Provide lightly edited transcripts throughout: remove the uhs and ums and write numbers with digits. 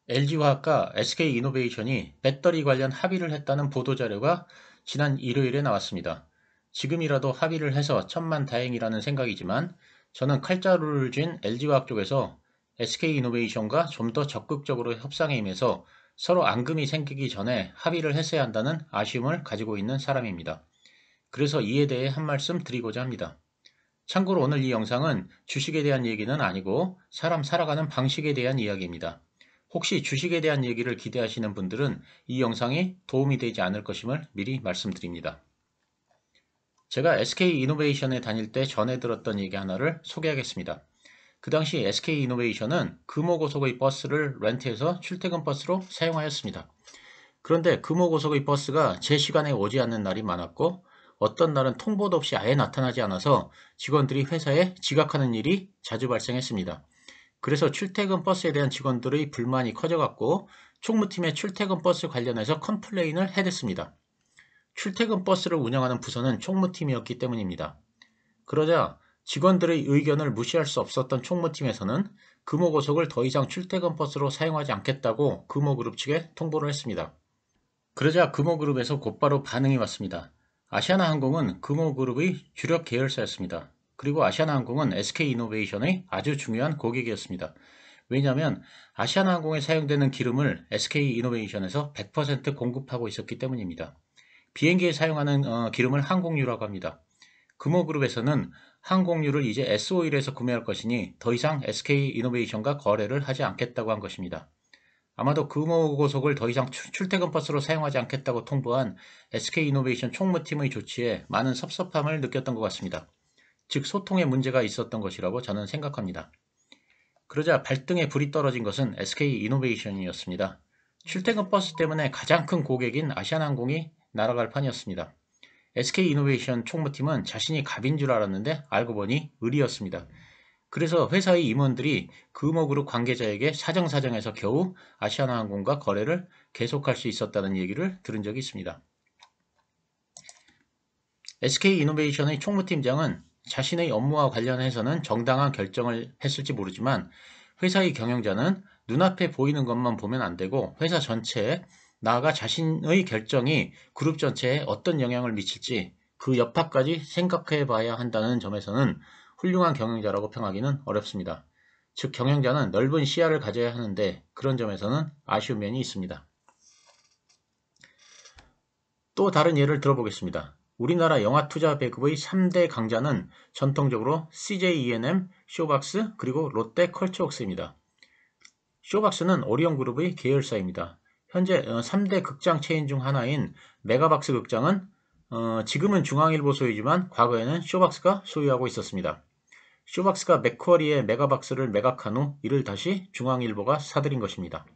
LG화학과 SK이노베이션이 배터리 관련 합의를 했다는 보도자료가 지난 일요일에 나왔습니다. 지금이라도 합의를 해서 천만다행이라는 생각이지만 저는 칼자루를 쥔 LG화학 쪽에서 SK이노베이션과 좀 더 적극적으로 협상에 임해서 서로 앙금이 생기기 전에 합의를 했어야 한다는 아쉬움을 가지고 있는 사람입니다. 그래서 이에 대해 한 말씀 드리고자 합니다. 참고로 오늘 이 영상은 주식에 대한 얘기는 아니고 사람 살아가는 방식에 대한 이야기입니다. 혹시 주식에 대한 얘기를 기대하시는 분들은 이 영상이 도움이 되지 않을 것임을 미리 말씀드립니다. 제가 SK이노베이션에 다닐 때 전해 들었던 얘기 하나를 소개하겠습니다. 그 당시 SK이노베이션은 금호고속의 버스를 렌트해서 출퇴근 버스로 사용하였습니다. 그런데 금호고속의 버스가 제 시간에 오지 않는 날이 많았고 어떤 날은 통보도 없이 아예 나타나지 않아서 직원들이 회사에 지각하는 일이 자주 발생했습니다. 그래서 출퇴근 버스에 대한 직원들의 불만이 커져갔고 총무팀의 출퇴근 버스 관련해서 컴플레인을 해댔습니다. 출퇴근 버스를 운영하는 부서는 총무팀이었기 때문입니다. 그러자 직원들의 의견을 무시할 수 없었던 총무팀에서는 금호고속을 더 이상 출퇴근 버스로 사용하지 않겠다고 금호그룹 측에 통보를 했습니다. 그러자 금호그룹에서 곧바로 반응이 왔습니다. 아시아나항공은 금호그룹의 주력 계열사였습니다. 그리고 아시아나항공은 SK이노베이션의 아주 중요한 고객이었습니다. 왜냐하면 아시아나항공에 사용되는 기름을 SK이노베이션에서 100% 공급하고 있었기 때문입니다. 비행기에 사용하는 기름을 항공유라고 합니다. 금호그룹에서는 항공유를 이제 S오일에서 구매할 것이니 더 이상 SK이노베이션과 거래를 하지 않겠다고 한 것입니다. 아마도 금호고속을 더 이상 출퇴근 버스로 사용하지 않겠다고 통보한 SK이노베이션 총무팀의 조치에 많은 섭섭함을 느꼈던 것 같습니다. 즉 소통에 문제가 있었던 것이라고 저는 생각합니다. 그러자 발등에 불이 떨어진 것은 SK이노베이션이었습니다. 출퇴근 버스 때문에 가장 큰 고객인 아시아나항공이 날아갈 판이었습니다. SK이노베이션 총무팀은 자신이 갑인 줄 알았는데 알고 보니 을이었습니다. 그래서 회사의 임원들이 금호그룹 관계자에게 사정사정해서 겨우 아시아나항공과 거래를 계속할 수 있었다는 얘기를 들은 적이 있습니다. SK이노베이션의 총무팀장은 자신의 업무와 관련해서는 정당한 결정을 했을지 모르지만 회사의 경영자는 눈앞에 보이는 것만 보면 안 되고 회사 전체에 나아가 자신의 결정이 그룹 전체에 어떤 영향을 미칠지 그 여파까지 생각해 봐야 한다는 점에서는 훌륭한 경영자라고 평하기는 어렵습니다. 즉 경영자는 넓은 시야를 가져야 하는데 그런 점에서는 아쉬운 면이 있습니다. 또 다른 예를 들어보겠습니다. 우리나라 영화 투자 배급의 3대 강자는 전통적으로 CJ ENM, 쇼박스, 그리고 롯데 컬처웍스입니다. 쇼박스는 오리온그룹의 계열사입니다. 현재 3대 극장 체인 중 하나인 메가박스 극장은 지금은 중앙일보 소유지만 과거에는 쇼박스가 소유하고 있었습니다. 쇼박스가 맥쿼리의 메가박스를 매각한 후 이를 다시 중앙일보가 사들인 것입니다.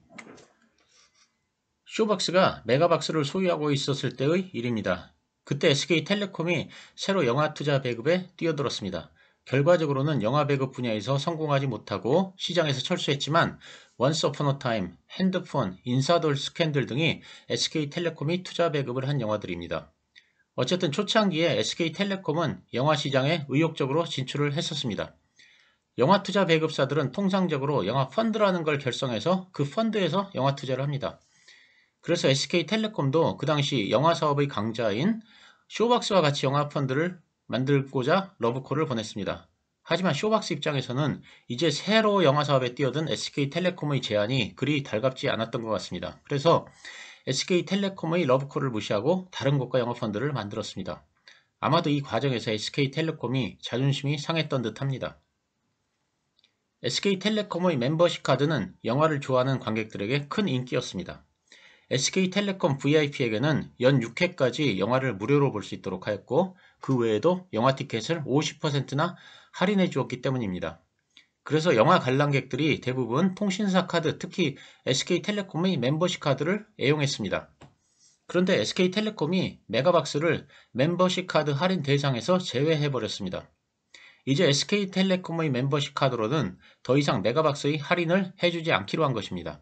쇼박스가 메가박스를 소유하고 있었을 때의 일입니다. 그때 SK텔레콤이 새로 영화 투자 배급에 뛰어들었습니다. 결과적으로는 영화 배급 분야에서 성공하지 못하고 시장에서 철수했지만 원스 어폰 어 타임, 핸드폰, 인사돌 스캔들 등이 SK텔레콤이 투자 배급을 한 영화들입니다. 어쨌든 초창기에 SK텔레콤은 영화 시장에 의욕적으로 진출을 했었습니다. 영화 투자 배급사들은 통상적으로 영화 펀드라는 걸 결성해서 그 펀드에서 영화 투자를 합니다. 그래서 SK텔레콤도 그 당시 영화 사업의 강자인 쇼박스와 같이 영화 펀드를 만들고자 러브콜을 보냈습니다. 하지만 쇼박스 입장에서는 이제 새로 영화 사업에 뛰어든 SK텔레콤의 제안이 그리 달갑지 않았던 것 같습니다. 그래서 SK텔레콤의 러브콜을 무시하고 다른 곳과 영화 펀드를 만들었습니다. 아마도 이 과정에서 SK텔레콤이 자존심이 상했던 듯합니다. SK텔레콤의 멤버십 카드는 영화를 좋아하는 관객들에게 큰 인기였습니다. SK텔레콤 VIP에게는 연 6회까지 영화를 무료로 볼 수 있도록 하였고 그 외에도 영화 티켓을 50%나 할인해 주었기 때문입니다. 그래서 영화 관람객들이 대부분 통신사 카드, 특히 SK텔레콤의 멤버십 카드를 애용했습니다. 그런데 SK텔레콤이 메가박스를 멤버십 카드 할인 대상에서 제외해버렸습니다. 이제 SK텔레콤의 멤버십 카드로는 더 이상 메가박스의 할인을 해주지 않기로 한 것입니다.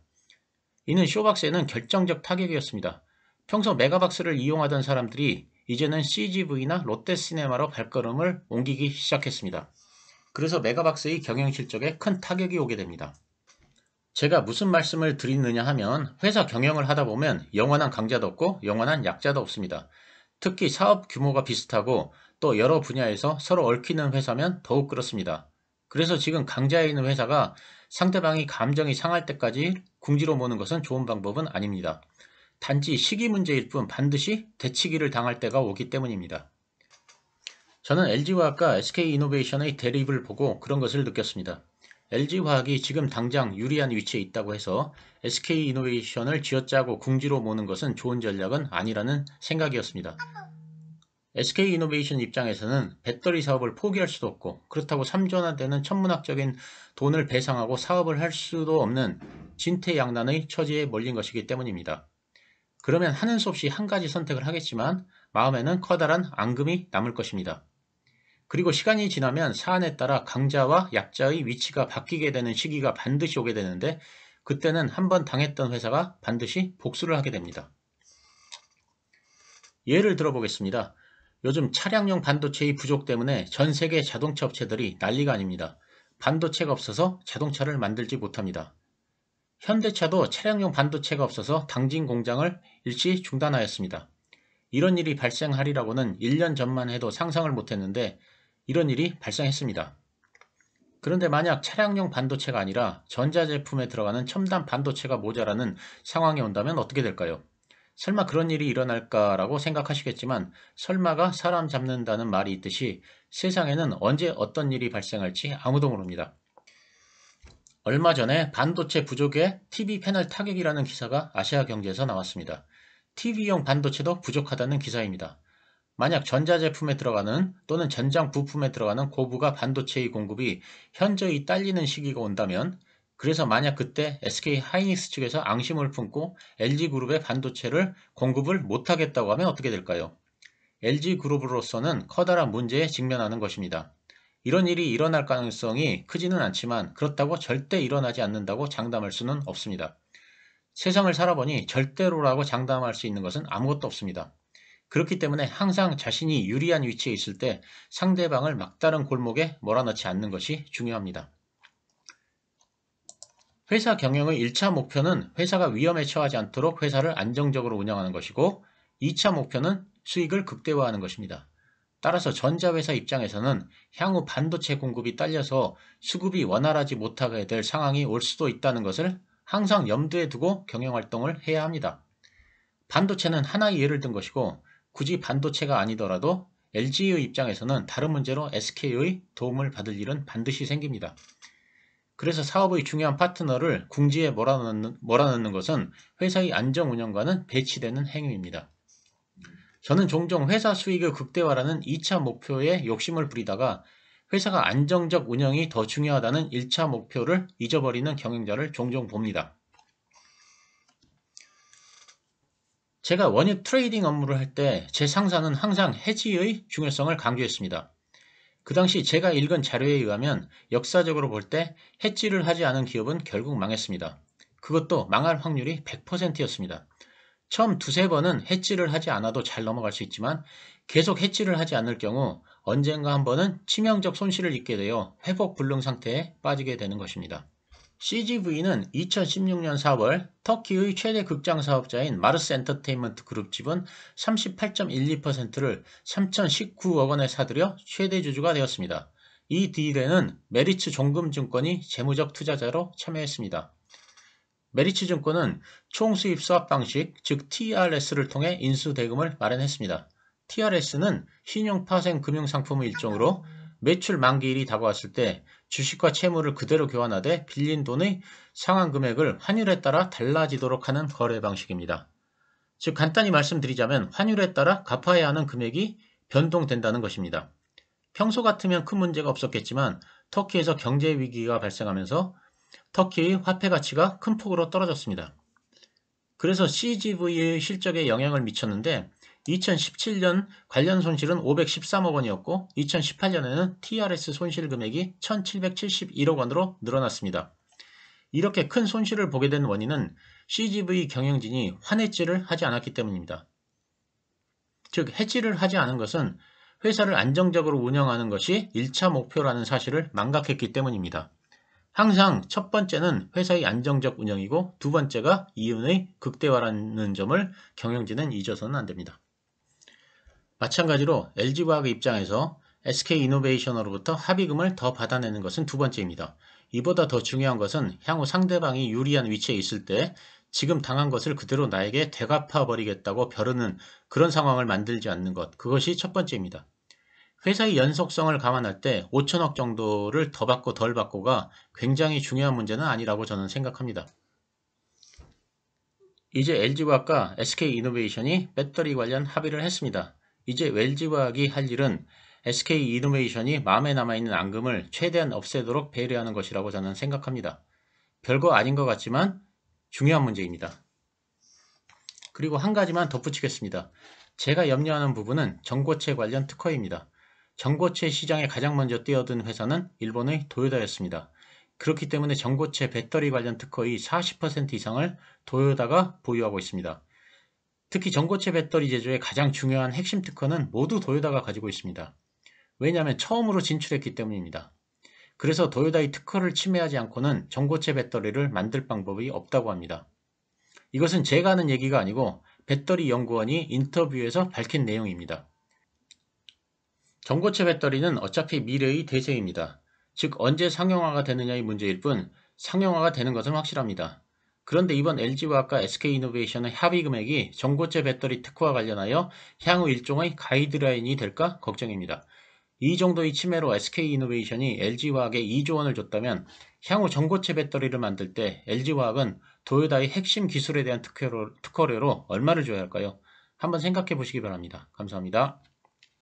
이는 쇼박스에는 결정적 타격이었습니다. 평소 메가박스를 이용하던 사람들이 이제는 CGV나 롯데시네마로 발걸음을 옮기기 시작했습니다. 그래서 메가박스의 경영 실적에 큰 타격이 오게 됩니다. 제가 무슨 말씀을 드리느냐 하면 회사 경영을 하다 보면 영원한 강자도 없고 영원한 약자도 없습니다. 특히 사업 규모가 비슷하고 또 여러 분야에서 서로 얽히는 회사면 더욱 그렇습니다. 그래서 지금 강자에 있는 회사가 상대방이 감정이 상할 때까지 궁지로 모는 것은 좋은 방법은 아닙니다. 단지 시기 문제일 뿐 반드시 대치기를 당할 때가 오기 때문입니다. 저는 LG화학과 SK이노베이션의 대립을 보고 그런 것을 느꼈습니다. LG화학이 지금 당장 유리한 위치에 있다고 해서 SK이노베이션을 쥐어짜고 궁지로 모는 것은 좋은 전략은 아니라는 생각이었습니다. SK이노베이션 입장에서는 배터리 사업을 포기할 수도 없고 그렇다고 3전환되는 천문학적인 돈을 배상하고 사업을 할 수도 없는 진퇴양난의 처지에 몰린 것이기 때문입니다. 그러면 하는 수 없이 한 가지 선택을 하겠지만 마음에는 커다란 앙금이 남을 것입니다. 그리고 시간이 지나면 사안에 따라 강자와 약자의 위치가 바뀌게 되는 시기가 반드시 오게 되는데 그때는 한번 당했던 회사가 반드시 복수를 하게 됩니다. 예를 들어보겠습니다. 요즘 차량용 반도체의 부족 때문에 전 세계 자동차 업체들이 난리가 아닙니다. 반도체가 없어서 자동차를 만들지 못합니다. 현대차도 차량용 반도체가 없어서 당진 공장을 일시 중단하였습니다. 이런 일이 발생하리라고는 1년 전만 해도 상상을 못했는데 이런 일이 발생했습니다. 그런데 만약 차량용 반도체가 아니라 전자제품에 들어가는 첨단 반도체가 모자라는 상황이 온다면 어떻게 될까요? 설마 그런 일이 일어날까라고 생각하시겠지만 설마가 사람 잡는다는 말이 있듯이 세상에는 언제 어떤 일이 발생할지 아무도 모릅니다. 얼마 전에 반도체 부족에 TV 패널 타격이라는 기사가 아시아경제에서 나왔습니다. TV용 반도체도 부족하다는 기사입니다. 만약 전자제품에 들어가는 또는 전장 부품에 들어가는 고부가 반도체의 공급이 현저히 딸리는 시기가 온다면 그래서 만약 그때 SK 하이닉스 측에서 앙심을 품고 LG그룹의 반도체를 공급을 못하겠다고 하면 어떻게 될까요? LG그룹으로서는 커다란 문제에 직면하는 것입니다. 이런 일이 일어날 가능성이 크지는 않지만 그렇다고 절대 일어나지 않는다고 장담할 수는 없습니다. 세상을 살아보니 절대로라고 장담할 수 있는 것은 아무것도 없습니다. 그렇기 때문에 항상 자신이 유리한 위치에 있을 때 상대방을 막다른 골목에 몰아넣지 않는 것이 중요합니다. 회사 경영의 1차 목표는 회사가 위험에 처하지 않도록 회사를 안정적으로 운영하는 것이고 2차 목표는 수익을 극대화하는 것입니다. 따라서 전자회사 입장에서는 향후 반도체 공급이 딸려서 수급이 원활하지 못하게 될 상황이 올 수도 있다는 것을 항상 염두에 두고 경영활동을 해야 합니다. 반도체는 하나의 예를 든 것이고 굳이 반도체가 아니더라도 LG의 입장에서는 다른 문제로 SK의 도움을 받을 일은 반드시 생깁니다. 그래서 사업의 중요한 파트너를 궁지에 몰아넣는 것은 회사의 안정 운영과는 배치되는 행위입니다. 저는 종종 회사 수익의 극대화라는 2차 목표에 욕심을 부리다가 회사가 안정적 운영이 더 중요하다는 1차 목표를 잊어버리는 경영자를 종종 봅니다. 제가 원유 트레이딩 업무를 할 때 제 상사는 항상 해지의 중요성을 강조했습니다. 그 당시 제가 읽은 자료에 의하면 역사적으로 볼 때 해지를 하지 않은 기업은 결국 망했습니다. 그것도 망할 확률이 100%였습니다. 처음 두세 번은 해지를 하지 않아도 잘 넘어갈 수 있지만 계속 해지를 하지 않을 경우 언젠가 한 번은 치명적 손실을 입게 되어 회복 불능 상태에 빠지게 되는 것입니다. CGV는 2016년 4월 터키의 최대 극장 사업자인 마르스 엔터테인먼트 그룹 지분 38.12%를 3,019억 원에 사들여 최대 주주가 되었습니다. 이 딜에는 메리츠 종금증권이 재무적 투자자로 참여했습니다. 메리츠 증권은 총수입 수합 방식, 즉 TRS를 통해 인수대금을 마련했습니다. TRS는 신용파생 금융상품의 일종으로 매출 만기일이 다가왔을 때 주식과 채무를 그대로 교환하되 빌린 돈의 상환 금액을 환율에 따라 달라지도록 하는 거래 방식입니다. 즉 간단히 말씀드리자면 환율에 따라 갚아야 하는 금액이 변동된다는 것입니다. 평소 같으면 큰 문제가 없었겠지만 터키에서 경제 위기가 발생하면서 터키의 화폐 가치가 큰 폭으로 떨어졌습니다. 그래서 CGV의 실적에 영향을 미쳤는데 2017년 관련 손실은 513억 원이었고 2018년에는 TRS 손실 금액이 1771억 원으로 늘어났습니다. 이렇게 큰 손실을 보게 된 원인은 CGV 경영진이 환해지를 하지 않았기 때문입니다. 즉 해지를 하지 않은 것은 회사를 안정적으로 운영하는 것이 1차 목표라는 사실을 망각했기 때문입니다. 항상 첫 번째는 회사의 안정적 운영이고 두 번째가 이윤의 극대화라는 점을 경영진은 잊어서는 안 됩니다. 마찬가지로 LG화학의 입장에서 SK이노베이션으로부터 합의금을 더 받아내는 것은 두 번째입니다. 이보다 더 중요한 것은 향후 상대방이 유리한 위치에 있을 때 지금 당한 것을 그대로 나에게 되갚아 버리겠다고 벼르는 그런 상황을 만들지 않는 것, 그것이 첫 번째입니다. 회사의 연속성을 감안할 때 5천억 정도를 더 받고 덜 받고가 굉장히 중요한 문제는 아니라고 저는 생각합니다. 이제 LG화학과 SK이노베이션이 배터리 관련 합의를 했습니다. 이제 LG화학이 할 일은 SK이노베이션이 마음에 남아있는 앙금을 최대한 없애도록 배려하는 것이라고 저는 생각합니다. 별거 아닌 것 같지만 중요한 문제입니다. 그리고 한 가지만 덧붙이겠습니다. 제가 염려하는 부분은 전고체 관련 특허입니다. 전고체 시장에 가장 먼저 뛰어든 회사는 일본의 도요다였습니다. 그렇기 때문에 전고체 배터리 관련 특허의 40% 이상을 도요다가 보유하고 있습니다. 특히 전고체 배터리 제조의 가장 중요한 핵심 특허는 모두 도요다가 가지고 있습니다. 왜냐하면 처음으로 진출했기 때문입니다. 그래서 도요다의 특허를 침해하지 않고는 전고체 배터리를 만들 방법이 없다고 합니다. 이것은 제가 하는 얘기가 아니고 배터리 연구원이 인터뷰에서 밝힌 내용입니다. 전고체 배터리는 어차피 미래의 대세입니다. 즉 언제 상용화가 되느냐의 문제일 뿐 상용화가 되는 것은 확실합니다. 그런데 이번 LG화학과 SK이노베이션의 합의 금액이 전고체 배터리 특허와 관련하여 향후 일종의 가이드라인이 될까 걱정입니다. 이 정도의 침해로 SK이노베이션이 LG화학에 2조 원을 줬다면 향후 전고체 배터리를 만들 때 LG화학은 도요다의 핵심 기술에 대한 특허료로 얼마를 줘야 할까요? 한번 생각해 보시기 바랍니다. 감사합니다.